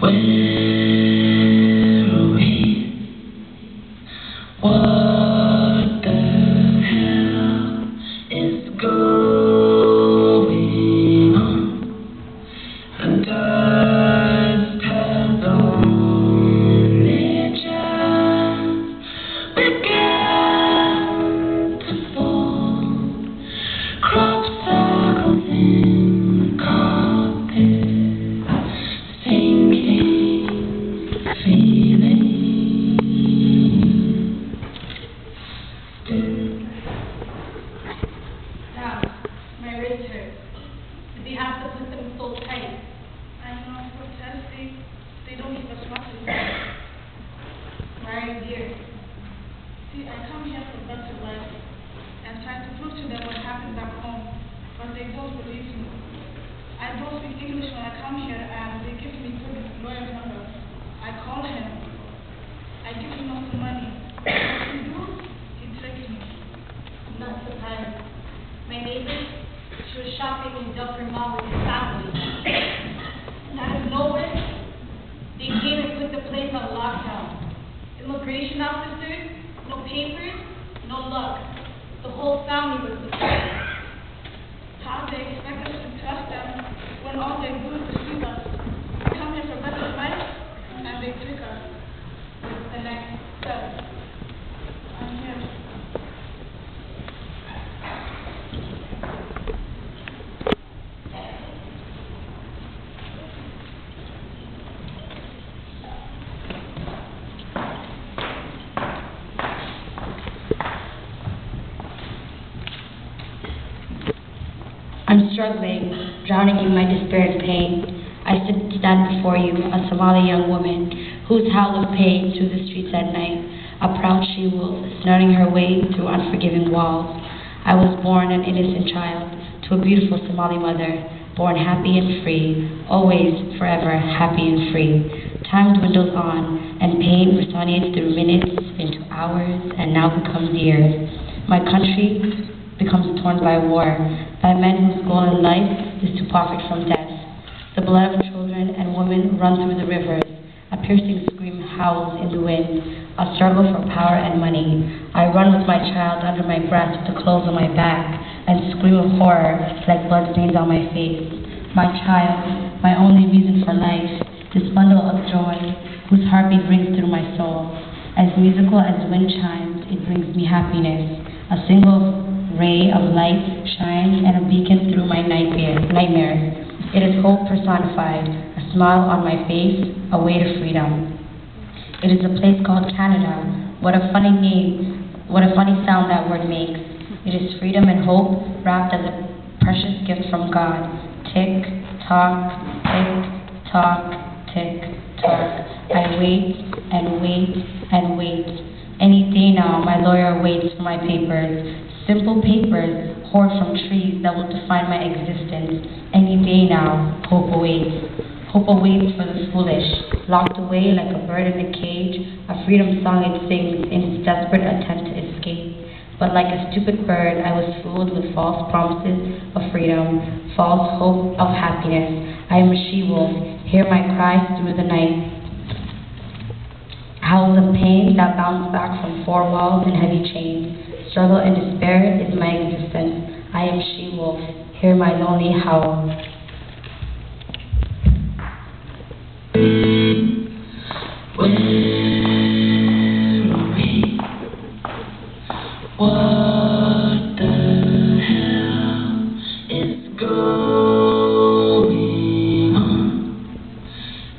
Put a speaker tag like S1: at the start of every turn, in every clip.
S1: Where are we? What the hell is going on? The dust has only just begun to fall. Crop circles in the carpet, sinking feeling.
S2: Now, my wrist hurts. Did they have to put them so tight?
S3: I know, protest, they don't give us nothing.
S2: Why are you here?
S3: See, I come here for better life and try to prove to them what happened back home, but they don't believe me. I don't speak English when I come here, and they give me good lawyer's number. I call him. I give him all the money. What he do? He tricks me.
S2: I'm not surprised. My neighbor, she was shopping in Duffer Mall with his family. And out of nowhere, they came and put the place on lockdown. Immigration officers, no papers, no luck. The whole family was deported.
S3: How they expect us to trust them when all they do is deceive us? We come here for better life, and they trick us.
S2: What's the next step?
S3: I'm here.
S4: I'm struggling, drowning in my despair and pain. I stand before you, a Somali young woman, whose howl of pain through the streets at night, a proud she-wolf snorting her way through unforgiving walls. I was born an innocent child to a beautiful Somali mother, born happy and free, always, forever, happy and free. Time dwindles on, and pain resonates through minutes into hours, and now becomes years. My country becomes torn by war, by men whose goal in life is to profit from death. The blood of children and women run through the rivers. A piercing scream howls in the wind, a struggle for power and money. I run with my child under my breast with the clothes on my back, and scream of horror like blood stains on my face. My child, my only reason for life, this bundle of joy, whose heartbeat rings through my soul. As musical as wind chimes, it brings me happiness. A single ray of light shines and a beacon through my nightmares. It is hope personified, a smile on my face, a way to freedom. It is a place called Canada. What a funny name, what a funny sound that word makes. It is freedom and hope wrapped as a precious gift from God. Tick, tock, tick, tock, tick, tock. I wait and wait and wait. Any day now, my lawyer waits for my papers. Simple papers, hoard from trees that will define my existence. Any day now, hope awaits. Hope awaits for the foolish, locked away like a bird in a cage, a freedom song it sings in its desperate attempt to escape. But like a stupid bird, I was fooled with false promises of freedom, false hope of happiness. I am a she-wolf, hear my cries through the night. Howls of pain that bounce back from four walls and heavy chains. Struggle and despair is my existence. I am she-wolf, hear my lonely howl.
S1: Where are we? What the hell is going on?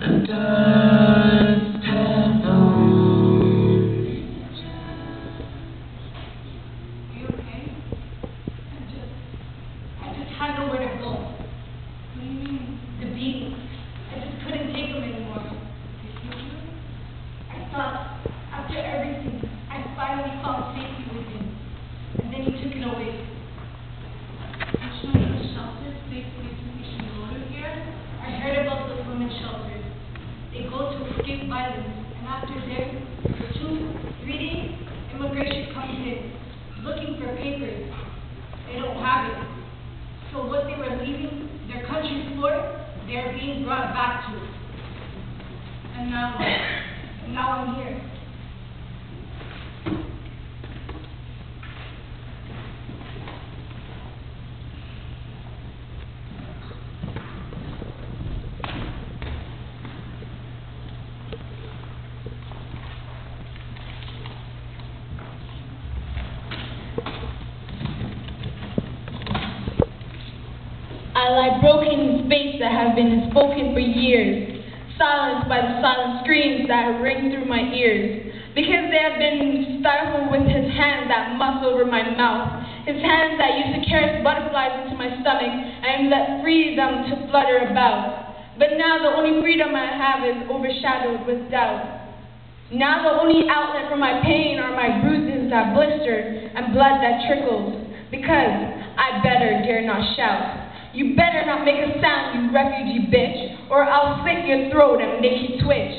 S1: The dust has only
S2: Are you okay? I just had nowhere to go.
S3: What do you mean?
S2: The beatings. I just couldn't take them anymore. I thought, after everything, I finally found safety with him. And then he took it away.
S3: You show me the shelter, safe places we should go to here?
S2: I heard about those women's shelters. They go to escape violence, and after there, for 2-3 days, immigration comes in, looking for papers. They don't have it. So what they were leaving their country for, they're being brought back to. And now I'm here.
S3: I lie broken in space that have been spoken for years, silenced by the silent screams that ring through my ears, because they have been stifled with his hands that muss over my mouth, his hands that used to caress butterflies into my stomach and let free them to flutter about. But now the only freedom I have is overshadowed with doubt. Now the only outlet for my pain are my bruises that blister and blood that trickles, because I better dare not shout. You better not make a sound, you refugee bitch, or I'll slit your throat and make you twitch.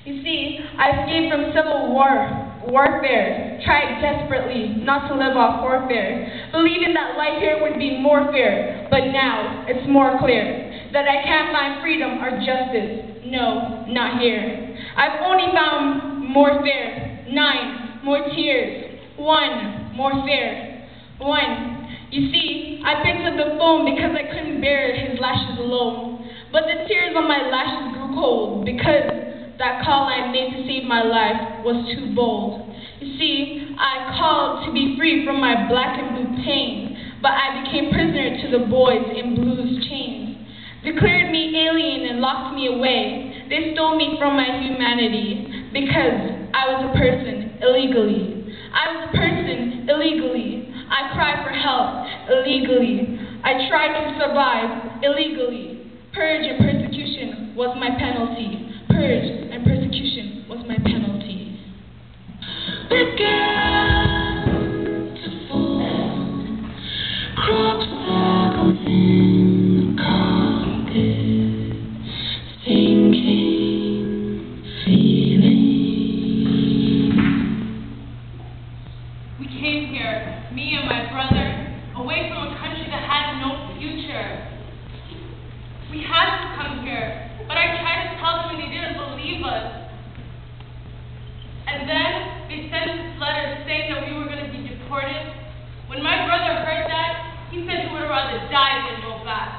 S3: You see, I escaped from civil warfare, tried desperately not to live off warfare, believing that life here would be more fair, but now it's more clear that I can't find freedom or justice. No, not here. I've only found more fair, 9 more tears, 1 more fair, 1. You see, I picked up the phone because I couldn't bear his lashes alone. But the tears on my lashes grew cold because that call I made to save my life was too bold. You see, I called to be free from my black and blue pain, but I became prisoner to the boys in blue's chains. Declared me alien and locked me away. They stole me from my humanity because I was a person illegally. I was a person illegally. I cried for help illegally. I tried to survive illegally. Purge and persecution was my penalty. Purge and persecution was my penalty.
S1: Began to fall, crops circled in the carpet, sinking feeling.
S2: We came here, me and my brother, away from a country that had no future. We had to come here, but I tried to tell them and they didn't believe us. And then they sent us letters saying that we were going to be deported. When my brother heard that, he said he would rather die than go back.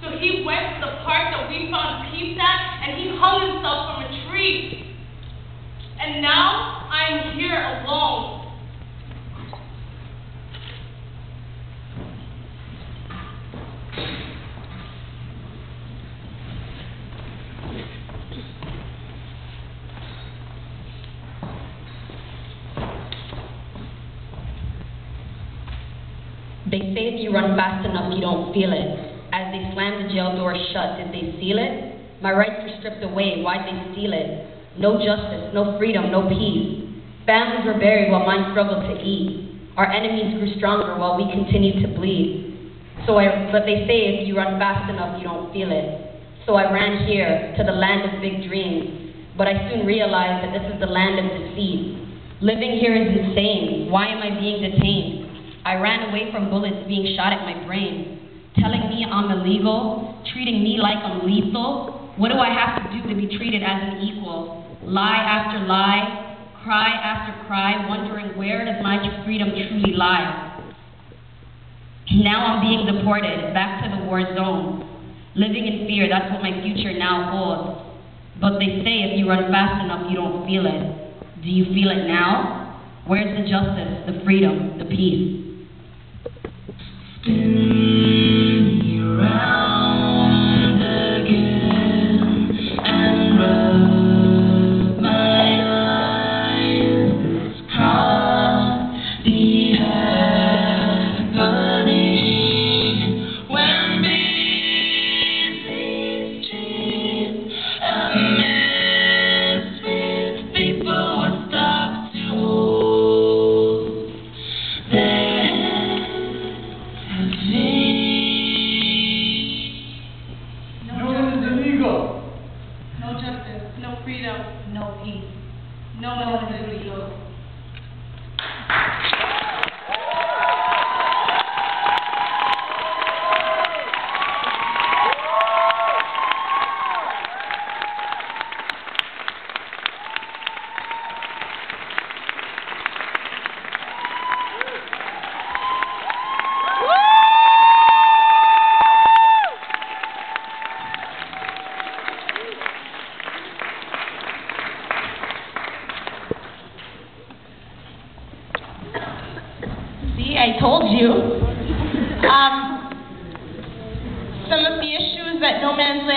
S2: So he went to the park that we found peace at, and he hung himself from a tree. And now I'm here alone.
S4: They say if you run fast enough, you don't feel it. As they slammed the jail door shut, did they seal it? My rights were stripped away, why'd they steal it? No justice, no freedom, no peace. Families were buried while mine struggled to eat. Our enemies grew stronger while we continued to bleed. But they say if you run fast enough, you don't feel it. So I ran here, to the land of big dreams. But I soon realized that this is the land of deceit. Living here is insane. Why am I being detained? I ran away from bullets being shot at my brain, telling me I'm illegal, treating me like I'm lethal. What do I have to do to be treated as an equal? Lie after lie, cry after cry, wondering where does my freedom truly lie? Now I'm being deported, back to the war zone. Living in fear, that's what my future now holds. But they say if you run fast enough, you don't feel it. Do you feel it now? Where's the justice, the freedom, the peace?
S1: Spin me around again and rub my eyes, cross the agony when busy streets amidst with people would stop to hold their
S5: told you. Some of the issues that Nomanzland